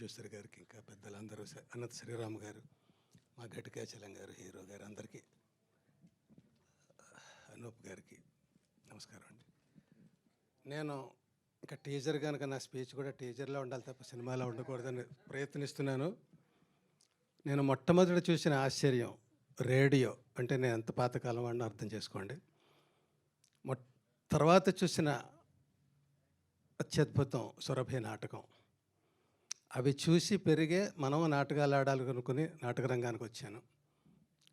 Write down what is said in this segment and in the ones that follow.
Producer గారికి, ఇంకా పెద్దలందరూ, అనంత శ్రీరామ్ గారు, మా ఘటికాచలం గారు, హీరో గారు, అందరికీ, అనూప్ గారికి నమస్కారం అండి. నేను ఇంకా టీజర్ కనుక నా స్పీచ్ కూడా టీజర్లో ఉండాలి తప్ప సినిమాలో ఉండకూడదని ప్రయత్నిస్తున్నాను. నేను మొట్టమొదటి చూసిన ఆశ్చర్యం రేడియో అంటే నేను ఎంత పాతకాలం వాడిని అర్థం చేసుకోండి. తర్వాత చూసిన అత్యద్భుతం సురభి నాటకం. అవి చూసి పెరిగే మనం నాటకాలు ఆడాలనుకుని నాటక రంగానికి వచ్చాను.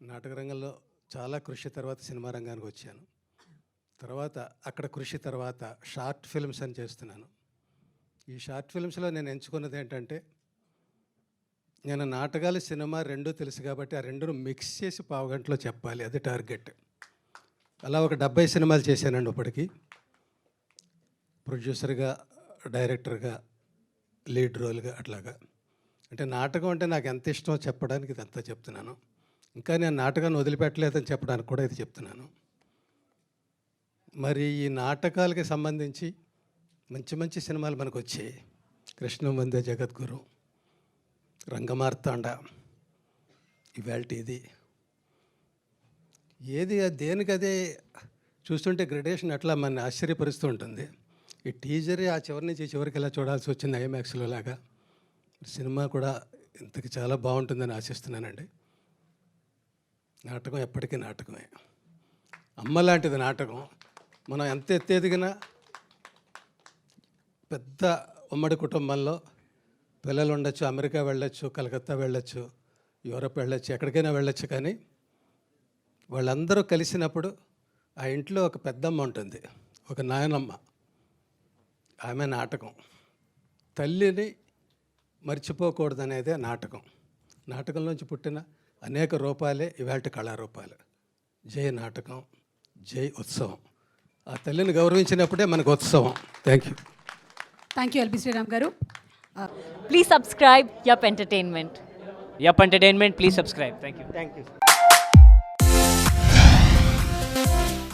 నాటక రంగంలో చాలా కృషి తర్వాత సినిమా రంగానికి వచ్చాను. తర్వాత అక్కడ కృషి తర్వాత షార్ట్ ఫిల్మ్స్ అని చేస్తున్నాను. ఈ షార్ట్ ఫిల్మ్స్లో నేను ఎంచుకున్నది ఏంటంటే, నేను నాటకాలు సినిమా రెండూ తెలుసు కాబట్టి ఆ రెండును మిక్స్ చేసి పావుగంటలో చెప్పాలి, అది టార్గెట్. అలా ఒక 70 సినిమాలు చేశానండి ఇప్పటికీ. ప్రొడ్యూసర్గా, డైరెక్టర్గా, లీడ్ రోల్గా, అట్లాగా. అంటే నాటకం అంటే నాకు ఎంత ఇష్టమో చెప్పడానికి ఇదంతా చెప్తున్నాను. ఇంకా నేను నాటకాన్ని వదిలిపెట్టలేదని చెప్పడానికి కూడా ఇది చెప్తున్నాను. మరి ఈ నాటకాలకి సంబంధించి మంచి మంచి సినిమాలు మనకు వచ్చాయి. కృష్ణం వందే జగద్గురు, రంగమార్తాండ, ఇవాల్టి ఇది. ఏది దేనికదే చూస్తుంటే గ్రెడేషన్ అట్లా మన ఆశ్చర్యపరుస్తూ ఉంటుంది. ఈ టీజరే ఆ చివరి నుంచి చివరికి ఎలా చూడాల్సి వచ్చింది ఐమాక్స్లో లాగా. సినిమా కూడా ఇంతకు చాలా బాగుంటుందని ఆశిస్తున్నానండి. నాటకం ఎప్పటికీ నాటకమే. అమ్మ లాంటిది నాటకం. మనం ఎంత ఎత్తేదిగినా పెద్ద ఉమ్మడి కుటుంబంలో పిల్లలు ఉండొచ్చు, అమెరికా వెళ్ళొచ్చు, కలకత్తా వెళ్ళొచ్చు, యూరప్ వెళ్ళొచ్చు, ఎక్కడికైనా వెళ్ళొచ్చు. కానీ వాళ్ళందరూ కలిసినప్పుడు ఆ ఇంట్లో ఒక పెద్దమ్మ ఉంటుంది, ఒక నాయనమ్మ. ఆమె నాటకం. తల్లిని మర్చిపోకూడదనేదే నాటకం. నాటకంలోంచి పుట్టిన అనేక రూపాలే ఇవాళ కళారూపాలు. జై నాటకం, జై ఉత్సవం. ఆ తల్లిని గౌరవించినప్పుడే మనకు ఉత్సవం. Thank you. Thank you LB Sriram గారు. Please subscribe Yup Entertainment. Yup Entertainment, please subscribe. Thank you. Thank you.